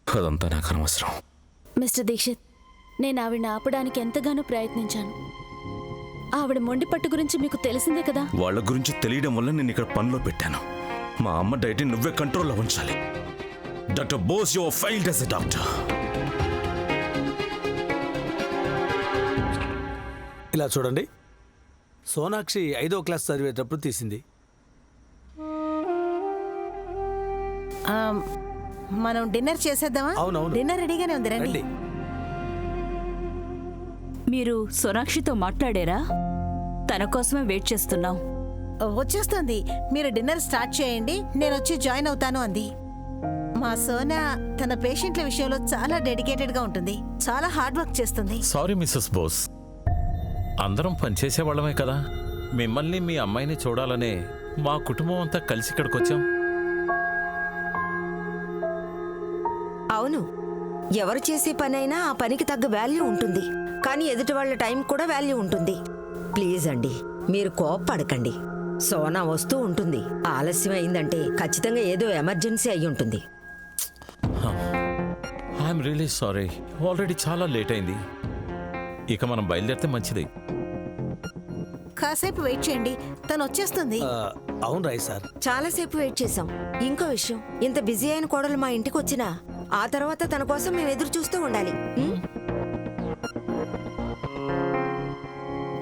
అదంతా నాకు అనవసరం. మిస్టర్ దీక్షిత్, నేను ఆవిడని ఆపడానికి ఎంతగానో ప్రయత్నించాను. ఆవిడ మొండి పట్టు గురించి మీకు తెలిసిందే కదా. వాళ్ళ గురించి తెలియడం వల్ల నేను ఇక్కడ పనిలో పెట్టాను. మా అమ్మ డైట్ని నువ్వే కంట్రోల్లో ఉంచాలి. Doctor Bose, you are failed as a doctor. ఇలా చూడండి, సోనాక్షి 5వ క్లాస్ చదివేటప్పుడు తీసింది. మనం డిన్నర్ చేసేద్దామా? అవునవును, డిన్నర్ రెడీగానే ఉంది, రండి. మీరు సోనాక్షితో మాట్లాడారా? తన కోసమే వెయిట్ చేస్తున్నాం. వచ్చేస్తుంది, మీరు డిన్నర్ స్టార్ట్ చేయండి, నేను వచ్చి జాయిన్ అవుతాను అంది. మా సోనా తన పేషెంట్ల విషయంలో చాలా డెడికేటెడ్గా ఉంటుంది, చాలా హార్డ్ వర్క్ చేస్తుంది. సారీ మిస్సెస్ బోస్, అందరం పనిచేసేవాళ్ళమే కదా. మిమ్మల్ని మీ అమ్మాయిని చూడాలనే మా కుటుంబం అంతా కలిసి ఇక్కడికి వచ్చాం. అవును, ఎవరు చేసే పనైనా ఆ పనికి తగ్గ వాల్యూ ఉంటుంది, కానీ ఎదుటి వాళ్ళ టైం కూడా వాల్యూ ఉంటుంది. ప్లీజ్ అండి, మీరు కోప్పడకండి. సోనా వస్తూ ఉంటుంది, ఆలస్యం అయిందంటే ఖచ్చితంగా ఏదో ఎమర్జెన్సీ అయి ఉంటుంది. ఐఎమ్ రియలీ సారీ, ఆల్రెడీ చాలా లేట్ అయింది. ఇక మనం బయలుదేరితే మంచిది. కాసేపు వెయిట్ చేయండి, తను వచ్చేస్తుంది. అవును రాయ్ సార్, చాలాసేపు వెయిట్ చేశాం. ఇంకో విషయం, ఇంత బిజీ అయిన కోడలు మా ఇంటికి వచ్చినా ఆ తర్వాత తన కోసం మేము ఎదురు చూస్తూ ఉండాలి.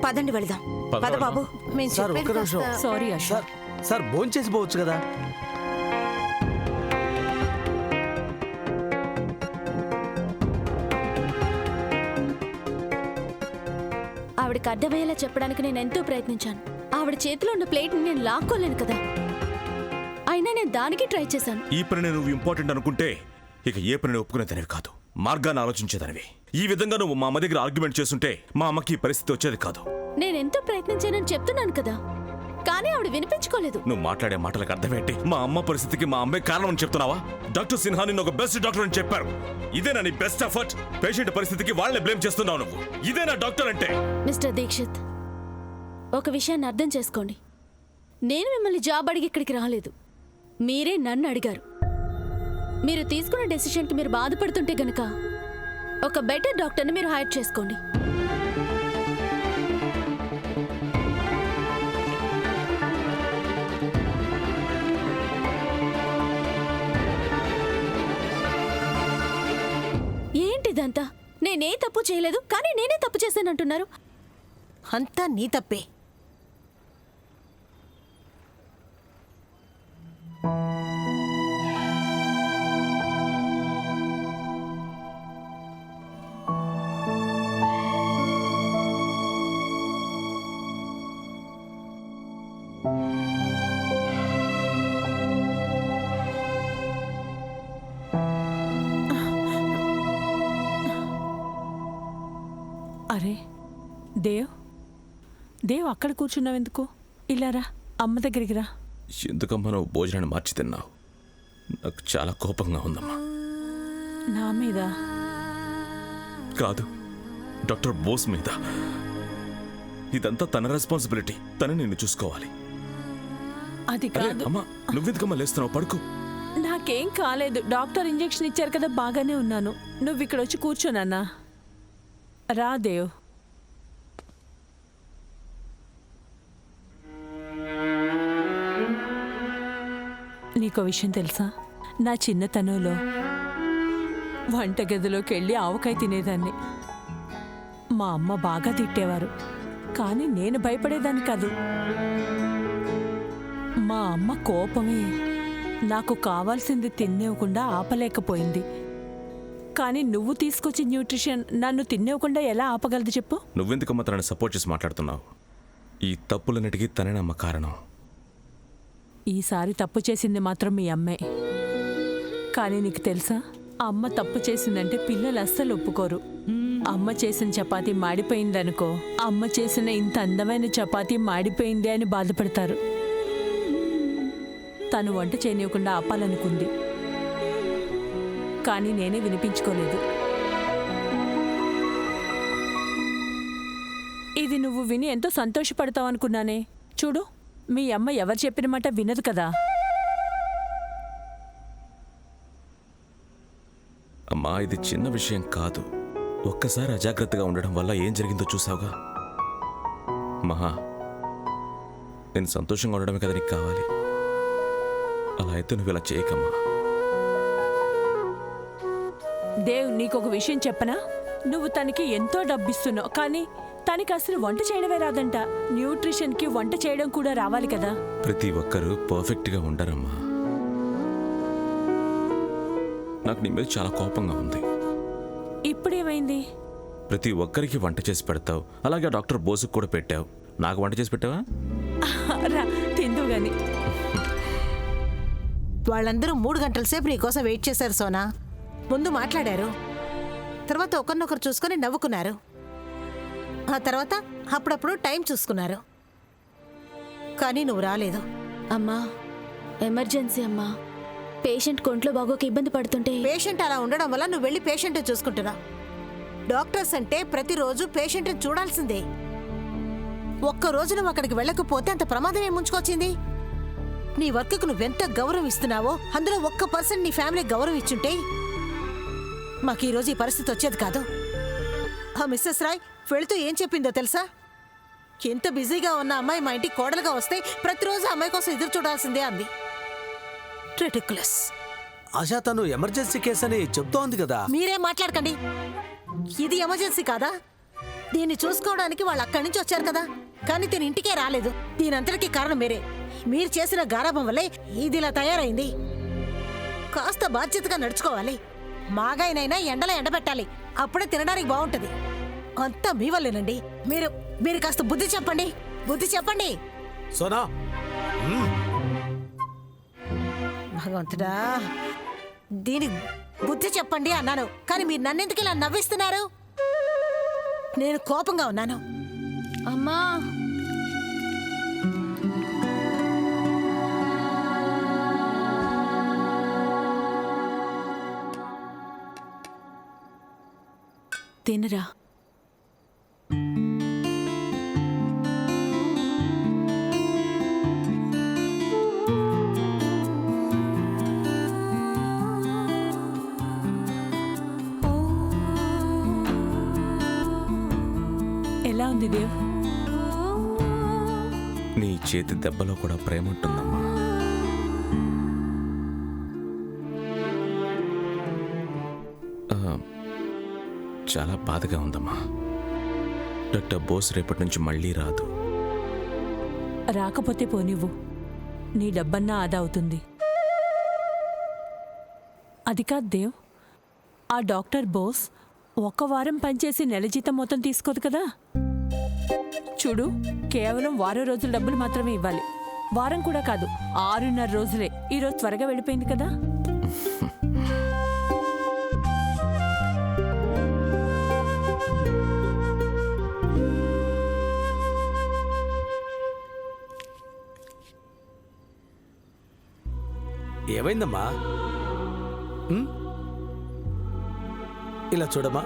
పదండి వెళదాం. పద బాబు. మేము సార్ చెప్పేది ఒక్క నిమిషం. కాస్త- సారీ అశోక్. సార్ భోంచేసి పోవచ్చు కదా. ఆవిడకి అర్థమయ్యేలా చెప్పడానికి నేను ఎంతో ప్రయత్నించాను. ఆవిడ చేతిలో ఉన్న ప్లేట్ని నేను లాక్కోలేను కదా. అయినా నేను దానికి ట్రై చేశాను. ఈ పని నువ్వు ఇంపార్టెంట్ అనుకుంటే ఇక ఏ పనిని ఒప్పుకునేదానివి కాదు, మార్గాన్ని ఆలోచించేదానివి. ఈ విధంగా నువ్వు మా అమ్మ దగ్గర ఆర్గ్యుమెంట్ చేస్తుంటే మా అమ్మకి ఈ పరిస్థితి వచ్చేది కాదు. నేనెంతో ప్రయత్నించానని చెప్తున్నాను కదా, కానీ ఆవిడ వినిపించుకోలేదు. నువ్వు మాట్లాడే మాటలకు అర్థమేంటి? మా అమ్మ పరిస్థితికి మా అమ్మే కారణం అని చెప్తున్నావా? డాక్టర్ సిన్హా నిన్ను ఒక బెస్ట్ డాక్టర్ అని చెప్పారు. ఇదేనా నీ బెస్ట్ ఎఫర్ట్? పేషెంట్ పరిస్థితికి వాళ్ళే బ్లేమ్ చేస్తున్నావు నువ్వు. ఇదేనా డాక్టర్ అంటే? మిస్టర్ దీక్షిత్, ఒక విషయాన్ని అర్థం చేసుకోండి. నేను మిమ్మల్ని జాబ్ అడిగి ఇక్కడికి రాలేదు, మీరే నన్ను అడిగారు. మీరు తీసుకున్న డెసిషన్కి మీరు బాధపడుతుంటే గనక ఒక బెటర్ డాక్టర్ని మీరు హైర్ చేసుకోండి. ఏంటిదంతా? నేనే తప్పు చేయలేదు, కానీ నేనే తప్పు చేశానంటున్నారు. అంతా నీ తప్పే. అరే దేవ్ అక్కడ కూర్చున్నావెందుకు? ఇలా రా, అమ్మ దగ్గరికి రా. ఎందుకమ్మా నువ్వు భోజనాన్ని మార్చి తిన్నావు? నాకు చాలా కోపంగా ఉందమ్మా. నా మీద కాదు, డాక్టర్ బోస్ మీద. ఇదంతా తన రెస్పాన్సిబిలిటీ, తనే నిన్ను చూసుకోవాలి. అది కాదు. అమ్మా నువ్వెందుకమ్మా లేస్తున్నావు? పడుకో. నాకేం కాలేదు, డాక్టర్ ఇంజెక్షన్ ఇచ్చారు కదా, బాగానే ఉన్నాను. నువ్వు ఇక్కడ వచ్చి కూర్చోనన్నా. రా దేవ్. నీకో విషయం తెలుసా? నా చిన్నతనంలో వంటగదిలోకి వెళ్ళి ఆవకాయ తినేదాన్ని. మా అమ్మ బాగా తిట్టేవారు, కానీ నేను భయపడేదాన్ని కాదు. మా అమ్మ కోపమే నాకు కావాల్సింది తినేవ్వకుండా ఆపలేకపోయింది. కానీ నువ్వు తీసుకొచ్చి న్యూట్రిషన్ నన్ను తినేవ్వకుండా ఎలా ఆపగలదు చెప్పు? నువ్వెందుకమ్మా తనని సపోర్ట్ చేసి మాట్లాడుతున్నావు? ఈ తప్పులన్నిటికీ తనేనమ్మ కారణం. ఈసారి తప్పు చేసింది మాత్రం మీ అమ్మే. కానీ నీకు తెలుసా, అమ్మ తప్పు చేసిందంటే పిల్లలు అస్సలు ఒప్పుకోరు. అమ్మ చేసిన చపాతీ మాడిపోయిందనుకో, అమ్మ చేసిన ఇంత అందమైన చపాతీ మాడిపోయింది అని బాధపడతారు. తను వంట చేయనివ్వకుండా ఆపాలనుకుంది, కానీ నేనే వినిపించుకోలేదు. ఇది నువ్వు విని ఎంతో సంతోషపడతావు అనుకున్నానే. చూడు, మీ అమ్మ ఎవరు చెప్పిన మాట వినదు కదా. అమ్మా ఇది చిన్న విషయం కాదు. ఒక్కసారి అజాగ్రత్తగా ఉండడం వల్ల ఏం జరిగిందో చూసావుగా. మహా, నేను సంతోషంగా ఉండడమే కదా నీకు కావాలి. అలా అయితే నువ్వు ఇలా చేయకమ్మా. దేవ్, నీకొక విషయం చెప్పనా? నువ్వు తనకి ఎంతో డబ్బిస్తున్నావు, కానీ తనకి అసలు వంట చేయడమే రాదంట. న్యూట్రిషన్కి వంట చేయడం కూడా రావాలి కదా. ప్రతి ఒక్కరూ పర్ఫెక్ట్గా ఉండరమ్మా. నాకు నీ మీద చాలా కోపంగా ఉంది. ఇప్పుడేమైంది? ప్రతి ఒక్కరికి వంట చేసి పెడతావు, అలాగే డాక్టర్ బోసుకు కూడా పెట్టావు. నాకు వంట చేసి పెట్టావా? రా తిందు గాని. వాళ్ళందరూ 3 గంటల సేపు నీకోసం వెయిట్ చేశారు సోనా. ముందు మాట్లాడారు, తర్వాత ఒకరినొకరు చూసుకొని నవ్వుకున్నారు, ఆ తర్వాత అప్పుడప్పుడు టైం చూసుకున్నారు. కానీ నువ్వు రాలేదు. అమ్మా, ఎమర్జెన్సీ అమ్మా. పేషెంట్ కొంట్లో బాగోక ఇబ్బంది పడుతుంటే. పేషెంట్ అలా ఉండడం వల్ల నువ్వు వెళ్ళి పేషెంట్ చూసుకుంటున్నావు. డాక్టర్స్ అంటే ప్రతిరోజు పేషెంట్ని చూడాల్సిందే. ఒక్కరోజు నువ్వు అక్కడికి వెళ్ళకపోతే అంత ప్రమాదం ఏం ముంచుకొచ్చింది? నీ వర్క్కు నువ్వెంత గౌరవం ఇస్తున్నావో అందులో 1% నీ ఫ్యామిలీ గౌరవం ఇచ్చుంటే మాకు ఈరోజు ఈ పరిస్థితి వచ్చేది కాదు. ఆ మిస్సెస్ రాయ్ వెళుతూ ఏం చెప్పిందో తెలుసా? ఎంత బిజీగా ఉన్న అమ్మాయి మా ఇంటికి కోడలుగా వస్తే ప్రతిరోజు అమ్మాయి కోసం ఎదురు చూడాల్సిందే అంది. రిడిక్యులస్. ఆశా, తను ఎమర్జెన్సీ కేసు అని చెప్తోంది కదా. మీరేం మాట్లాడకండి. ఇది ఎమర్జెన్సీ కాదా? దీన్ని చూసుకోవడానికి వాళ్ళు అక్కడి నుంచి వచ్చారు కదా. కానీ దీని ఇంటికే రాలేదు. దీనంతటికీ కారణం మీరే. మీరు చేసిన గారాభం వల్లే ఇది ఇలా తయారైంది. కాస్త బాధ్యతగా నడుచుకోవాలి. మాగాయనైనా ఎండలో ఎండబెట్టాలి, అప్పుడే తినడానికి బాగుంటది. అంతా మీ వల్లేనండి. మీరు కాస్త బుద్ధి చెప్పండి, బుద్ధి చెప్పండి. సోనా, భగవంతుడా, దీని బుద్ధి చెప్పండి అన్నాను, కానీ మీరు నన్నెందుకు ఇలా నవ్విస్తున్నారు? నేను కోపంగా ఉన్నాను. అమ్మా, తినరా. ఎలా ఉంది దేవ్? నీ చేతి దెబ్బలో కూడా ప్రేమ ఉంటుందమ్మా. చాలా బాధగా ఉందమ్మా. డాక్టర్ బోస్ రేపటి నుంచి మళ్ళీ రాదు. రాకపోతే పోనివ్వు, నీ డబ్బన్నా ఆదా అవుతుంది. అది కాదు దేవ్, ఆ డాక్టర్ బోస్ 1 వారం పనిచేసి నెల జీతం మొత్తం తీసుకోదు కదా. చూడు, కేవలం 1 వారం రోజుల డబ్బులు మాత్రమే ఇవ్వాలి. వారం కూడా కాదు, 6.5 రోజులే. ఈరోజు త్వరగా వెళ్ళిపోయింది కదా. ఏమైందమ్మా? ఇలా చూడమ్మా,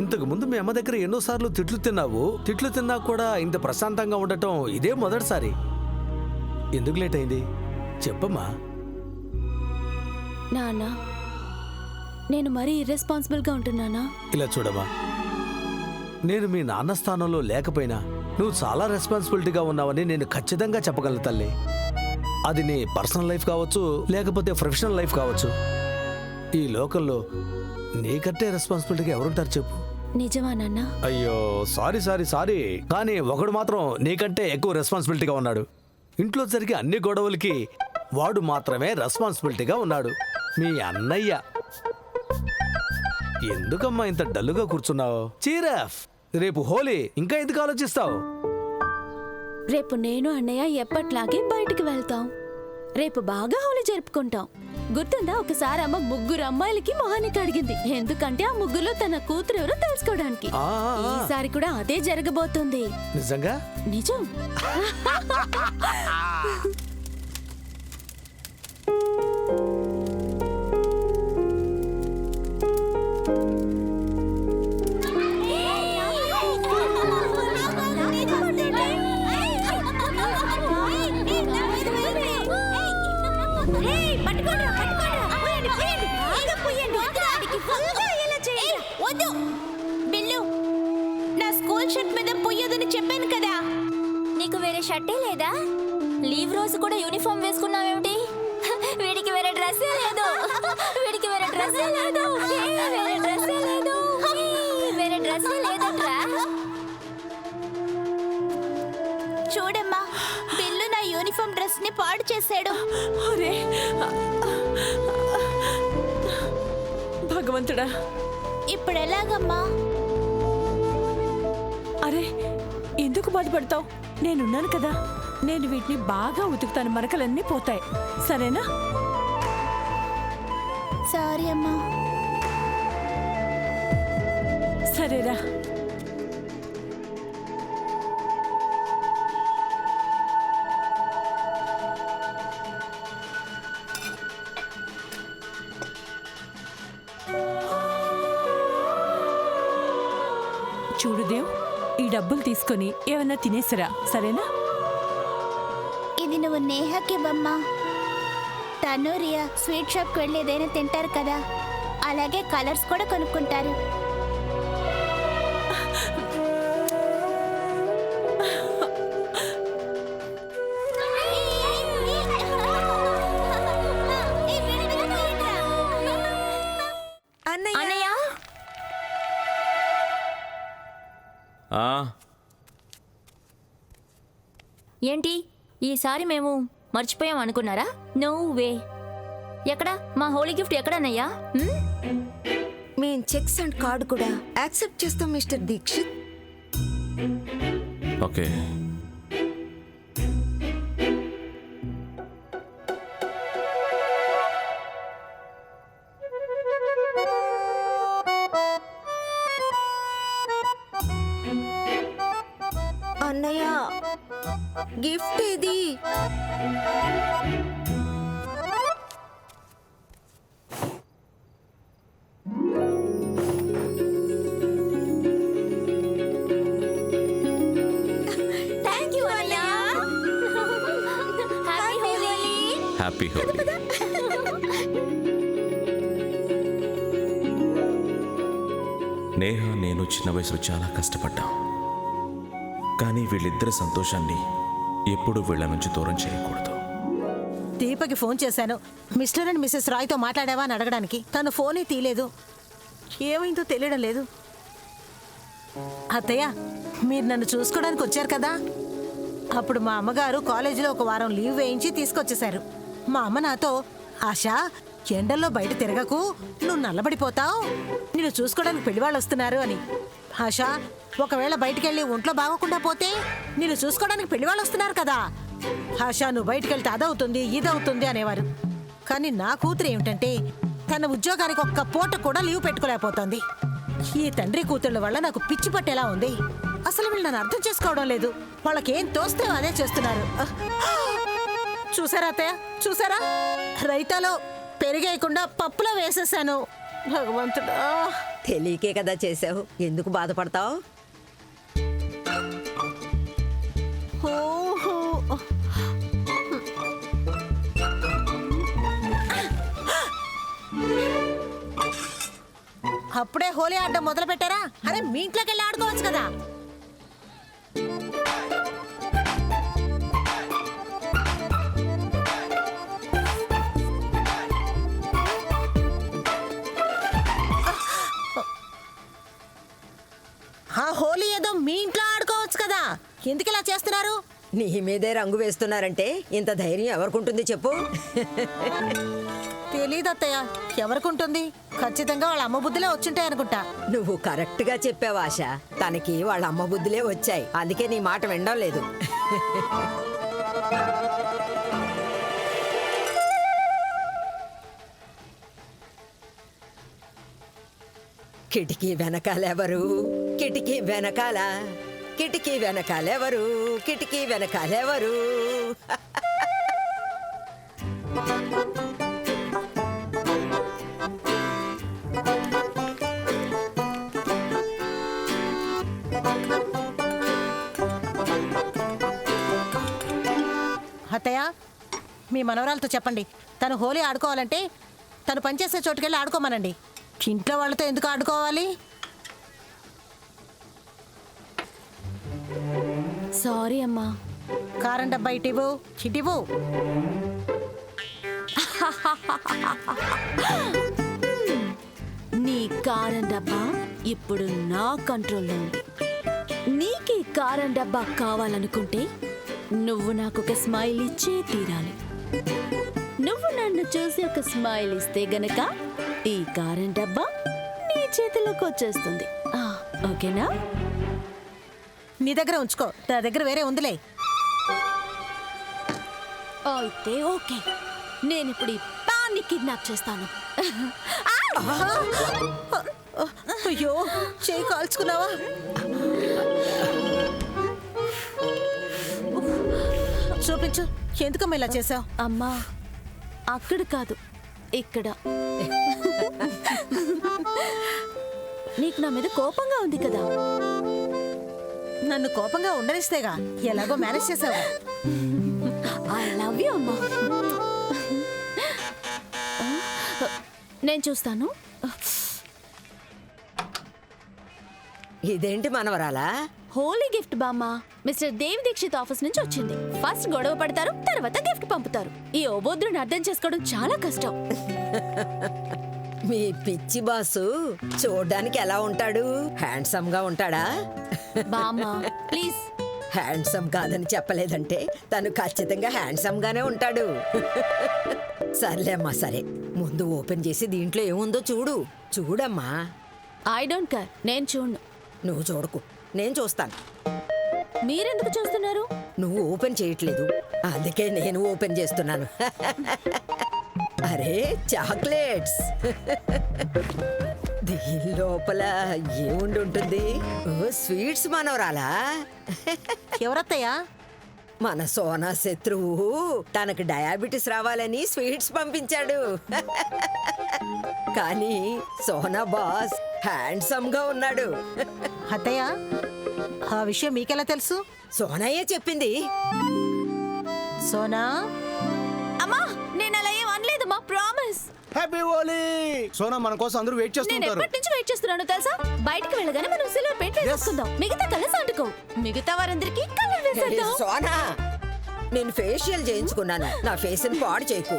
ఇంతకు ముందు మీ అమ్మ దగ్గర ఎన్నోసార్లు తిట్లు తిన్నావు. తిట్లు తిన్నా కూడా ఇంత ప్రశాంతంగా ఉండటం ఇదే మొదటిసారి. ఎందుకు లేట్ అయింది చెప్పమ్మా. నాన్న, నేను మరీ ఇర్రెస్పాన్సిబుల్గా ఉంటున్నానా? ఇలా చూడమ్మా, నేను మీ నాన్న స్థానంలో లేకపోయినా నువ్వు చాలా రెస్పాన్సిబిలిటీగా ఉన్నావని నేను ఖచ్చితంగా చెప్పగలను తల్లి. అది నీ పర్సనల్ లైఫ్ కావచ్చు, లేకపోతే ప్రొఫెషనల్ లైఫ్ కావచ్చు. ఈ లోకంలో నీకంటే రెస్పాన్సిబిలిటీగా ఎవరుంటారు చెప్పు? నిజమా నాన్న? అయ్యో, సారీ, కానీ ఒకడు మాత్రం నీకంటే ఎక్కువ రెస్పాన్సిబిలిటీగా ఉన్నాడు. ఇంట్లో జరిగే అన్ని గొడవలకి వాడు మాత్రమే రెస్పాన్సిబిలిటీగా ఉన్నాడు, మీ అన్నయ్య. ఎందుకమ్మా ఇంత డల్లుగా కూర్చున్నావు? చీరఫ్, రేపు హోలీ, ఇంకా ఎందుకు ఆలోచిస్తావు? రేపు నేను అన్నయ్య ఎప్పట్లాగే బయటికి వెళ్తాం. రేపు బాగా హోలీ జరుపుకుంటాం. గుర్తుందా, ఒకసారి అమ్మ 3 అమ్మాయిలకి మొహానికి అడిగింది, ఎందుకంటే ఆ 3లో తన కూతురు ఎవరో తెలుసుకోవడానికి. ఈసారి కూడా అదే జరగబోతుంది. నిజంగా? నిజం. వద్దు బిల్లు, నా స్కూల్ షర్ట్ మీద పొయ్యొద్దని చెప్పాను కదా. నీకు వేరే షర్టే లేదా? లీవ్ రోజు కూడా యూనిఫామ్ వేసుకున్నావేమిటి? వీడికి వేరే డ్రెస్సే లేదు. వీడికి వేరే డ్రెస్సే లేదు. వేరే డ్రెస్సే లేదు. వేరే డ్రెస్సే లేదట్రా. చూడమ్మా, బిల్లు నా యూనిఫామ్ డ్రెస్ ని పాడు చేశాడు. అరే భగవంతుడా, ఇప్పుడు ఎలాగమ్మా? అరే ఎందుకు బాధపడతావు? నేనున్నాను కదా. నేను వీటిని బాగా ఉతుకుతాను, మరకలన్నీ పోతాయి. సరేనా? సారీ అమ్మా. సరేరా. చూడు దేవ్, ఈ డబ్బులు తీసుకొని ఏమన్నా తినేసిరా, సరేనా? ఇది నువ్వు నేహాకి ఇవ్వమ్మా. తను రియా స్వీట్ షాప్కి వెళ్ళి ఏదైనా తింటారు కదా, అలాగే కలర్స్ కూడా కొనుక్కుంటారు. అన్నయ్య, ఆ, ఏంటి ఈసారి మేము మర్చిపోయాం అనుకున్నారా? No way. ఎక్కడా మా హోలీ గిఫ్ట్ ఎక్కడన్నయ్యా? మేం చెక్స్ అండ్ కార్డు కూడా యాక్సెప్ట్ చేస్తాం మిస్టర్ దీక్షిత్. ఓకే. అన్నయ్య, గిఫ్ట్ ఇది. థ్యాంక్ యూ అన్నయ్య. హ్యాపీ హోలీ. హ్యాపీ హోలీ. నేహ నేను చిన్న వయసులో చాలా కష్టపడ్డాం, కానీ వీళ్ళిద్దరి సంతోషాన్ని ఎప్పుడూ వీళ్ళ నుంచి దూరం చేయకూడదు. దీపకి ఫోన్ చేశాను. మిస్టర్ అండ్ మిస్సెస్ రాయ్తో మాట్లాడావా అని అడగడానికి. తను ఫోనే తీయలేదు. ఏమైందో తెలియడం లేదు. అత్తయ్య, మీరు నన్ను చూసుకోవడానికి వచ్చారు కదా, అప్పుడు మా అమ్మగారు కాలేజీలో ఒక వారం లీవ్ వేయించి తీసుకొచ్చేశారు. మా అమ్మ నాతో, ఆశా ఎండల్లో బయట తిరగకు, నువ్వు నల్లబడిపోతావు, నిన్ను చూసుకోవడానికి పెళ్లివాళ్ళు వస్తున్నారు అని. ఆశా, ఒకవేళ బయటికెళ్ళి ఒంట్లో బాగోకుండా పోతే నిన్ను చూసుకోవడానికి పెళ్లివాళ్ళు వస్తున్నారు కదా, ఆశా నువ్వు బయటికెళ్తే అదవుతుంది ఇదవుతుంది అనేవారు. కానీ నా కూతురు ఏమిటంటే తన ఉద్యోగానికి ఒక్క పూట కూడా లీవ్ పెట్టుకోలేకపోతుంది. ఈ తండ్రి కూతుళ్ళ వల్ల నాకు పిచ్చి పట్టేలా ఉంది. అసలు వీళ్ళు నన్ను అర్థం చేసుకోవడం లేదు. వాళ్ళకేం తోస్తే అదే చేస్తున్నారు. చూసారా అత్తయ్య, చూసారా, రైతాలో పెరిగేయకుండా పప్పులో వేసేసాను. భగవంతుడా, తెలియకే కదా చేసావు, ఎందుకు బాధపడతావు? ఓహో, అప్పుడే హోలీ ఆడడం మొదలు పెట్టారా? అరే మీ ఇంట్లోకి వెళ్ళి ఆడుకోవచ్చు కదా. ఆ హోలీ ఏదో మీ ఇంట్లో ఆడుకోవచ్చు కదా, ఎందుకు ఇలా చేస్తున్నారు? నీ మీదే రంగు వేస్తున్నారంటే ఇంత ధైర్యం ఎవరికుంటుంది చెప్పు? తెలీదు అత్తయ్య, ఎవరికుంటుంది? ఖచ్చితంగా వాళ్ళ అమ్మ బుద్ధులే వచ్చుంటాయి అనుకుంటా. నువ్వు కరెక్ట్ గా చెప్పావు ఆశ. తనకి వాళ్ళ అమ్మ బుద్ధులే వచ్చాయి, అందుకే నీ మాట వినడం లేదు. కిటికీ వెనకాలెవరు? కిటికీ వెనకాల, కిటికీ వెనకాలెవరు? కిటికీ వెనకాలెవరు? అత్తయ్య, మీ మనవరాలతో చెప్పండి, తను హోలీ ఆడుకోవాలంటే తను పనిచేసే చోటుకెళ్ళి ఆడుకోమనండి. ఇంట్లో వాళ్ళతో ఎందుకు ఆడుకోవాలి? సారీ అమ్మా. కారం డబ్బా ఇటివు, ఇటివు. నీ కారం డబ్బా ఇప్పుడు నా కంట్రోల్లో ఉంది. నీకు ఈ కారం డబ్బా కావాలనుకుంటే నువ్వు నాకు ఒక స్మైల్ ఇచ్చే తీరాలి. నువ్వు నన్ను చూసి ఒక స్మైల్ ఇస్తే గనక ఈ కారం డబ్బా నీ చేతిలోకి వచ్చేస్తుంది. ఓకేనా? నీ దగ్గర ఉంచుకో, నా దగ్గర వేరే ఉందిలే. అయితే ఓకే, నేను ఇప్పుడు ఈ పాన్ని కిడ్నాప్ చేస్తాను. అయ్యో, చేయి కాల్చుకున్నావా? చూపించు, ఎందుకమ్మా ఇలా చేసావు? అమ్మా, అక్కడ కాదు, ఇక్కడ. నీకు నా మీద కోపంగా ఉంది కదా? నన్ను కోపంగా ఉండనిస్తేగా ఎలాగో మేనేజ్ చేసావు. ఐ లవ్ యూ అమ్మా. నేను చూస్తాను. ఇదేంటి మనవరాలా? హోలీ గిఫ్ట్ బామ్మ. మిస్టర్ దేవి దీక్షిత్ ఆఫీస్ నుంచి వచ్చింది. ఫస్ట్ గొడవ పడతారు, తర్వాత గిఫ్ట్ పంపుతారు. ఈ ఓబోద్రుని అర్థం చేసుకోవడం చాలా కష్టం. మీ పిచ్చి బాసు చూడ్డానికి ఎలా ఉంటాడు? హ్యాండ్సమ్ గా ఉంటాడా? బామ్మ ప్లీజ్. హ్యాండ్సమ్ కాదని చెప్పలేదంటే తను ఖచ్చితంగా హ్యాండ్సమ్ గానే ఉంటాడు. సర్లేమ్మా, సరే, ముందు ఓపెన్ చేసి దీంట్లో ఏముందో చూడు. చూడమ్మా. ఐ డోంట్ కేర్, నేను చూడను. నువ్వు చూడకు, నేను చూస్తాను. మీరెందుకు చూస్తున్నారు? నువ్వు ఓపెన్ చేయట్లేదు, అందుకే నేను ఓపెన్ చేస్తున్నాను. అరే, చాక్లెట్స్. దీని లోపల ఏముండి ఉంటుంది? ఓ, స్వీట్స్ మనవరాలా? ఎవరత్తయ్యా? మన సోనా శత్రువు తనకు డయాబెటిస్ రావాలని స్వీట్స్ పంపించాడు. కానీ సోనా బాస్ హ్యాండ్సమ్ గా ఉన్నాడు. అత్తయ్య, ఆ విషయం మీకెలా తెలుసు? సోనాయే చెప్పింది. సోనా, అమ్మా, నేను అలా ఏం అనలేదు మా, ప్రామిస్. హ్యాపీ హోలీ. సోనా, మన కోసం అందరూ వెయిట్ నేను చేస్తుంటారు. ఎప్పటి నుంచి వెయిట్ చేస్తున్నానో తెలుసా? బయటికి వెళ్ళగానే మనం సిల్వర్ పెయింట్ వేసుకుందాం. మిగతా కలర్స్ అంటుకో. మిగతా వారందరికీ కలర్ వేసేద్దాం. సోనా, నేను ఫేషియల్ చేయించుకున్నాను, నా ఫేస్ ని పాడు చేయకు.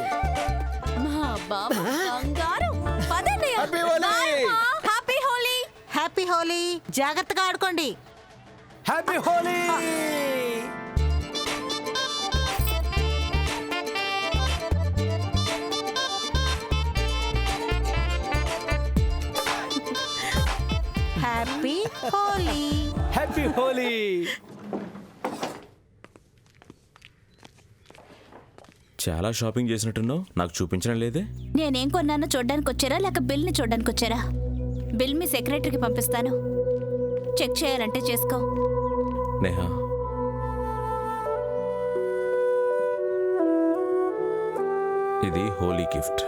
మా బాబా బంగారం. పదండి. Happy Holi. Happy Holi. Happy Holi. జాగ్రత్తగా ఆడుకోండి. Happy Holi. Happy Holi. Happy Holi. చాలా షాపింగ్ చేసినట్టున్నావు, నాకు చూపించడం లేదే. నేనేం కొన్నానో చూడ్డానికి వచ్చారా లేక బిల్ని చూడ్డానికి వచ్చారా? బిల్ మీ సెక్రటరీకి పంపిస్తాను, చెక్ చేయాలంటే చేసుకో. నేహా, ఇది Holi gift.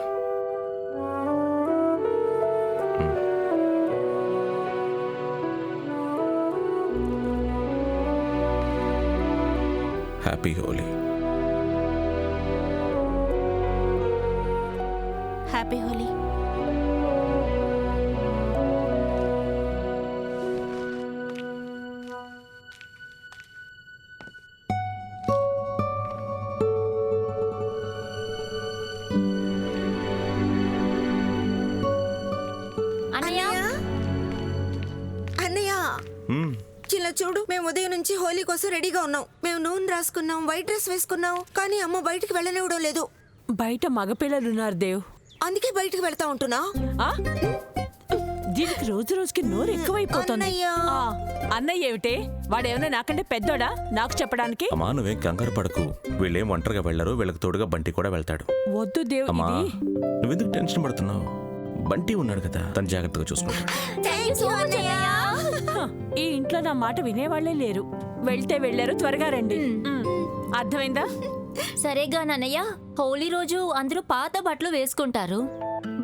Happy Holi. Happy Holi. అన్నయ్య, అన్నయ్య, మ్మ్. చిన్న చూడు, మేము ఉదయం నుంచి హోలీ కోసం రెడీగా ఉన్నాం. మేము నూనె రాసుకున్నాం, వైట్ డ్రెస్ వేసుకున్నాం, కానీ అమ్మ బయటికి వెళ్ళనివ్వడం లేదు. బయట మగపిల్లలున్నారు దేవ్. అందుకే బయటికి వెళ్తా ఉంటున్నా. ఆ? దీనికి రోజు రోజుకి నోరు ఎక్కువైపోతుంది. అన్నయ్య. ఆ, అన్నయ్య ఏమిటే? వాడేమన్నా నాకంటే పెద్దోడా నాకు చెప్పడానికి? అమ్మా, నువ్వేం కంగారు పడకు. వీళ్ళేం ఒంటరిగా వెళ్ళరు, వీళ్ళకి తోడుగా బంటి కూడా వెళ్తాడు. వద్దు దేవ్, అమ్మా, ఇది నువ్వెందుకు టెన్షన్ పడుతున్నావు? బంటి ఉన్నాడు కదా, తను జాగ్రత్తగా చూసుకుంటాడు. థ్యాంక్ యూ సో మచ్ అన్నయ్య. హ, ఈ ఇంట్లో నా మాట వినేవాళ్లే లేరు. వెళ్తే వెళ్ళారు, త్వరగా రండి. అర్థమైందా? సరేగా నాన్నయ్య, హోలీ రోజు అందరూ పాత బట్టలు వేసుకుంటారు.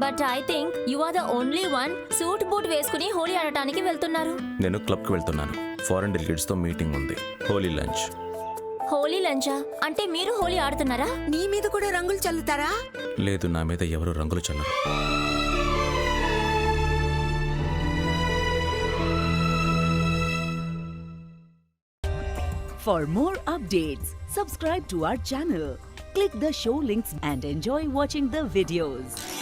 But I think you are the only one suit boot వేసుకుని హోలీ ఆడటానికి వెళ్తున్నారు. నేను క్లబ్కి వెళ్తున్నాను. ఫారెన్ డెలిగేట్స్తో మీటింగ్ ఉంది. హోలీ లంచ్. హోలీ లంచా? అంటే మీరు హోలీ ఆడుతున్నారా? నీ మీద కూడా రంగులు చల్లుతారా? లేదు, నా మీద ఎవరు రంగులు చల్లరు. For more updates, subscribe to our channel, click the show links and enjoy watching the videos.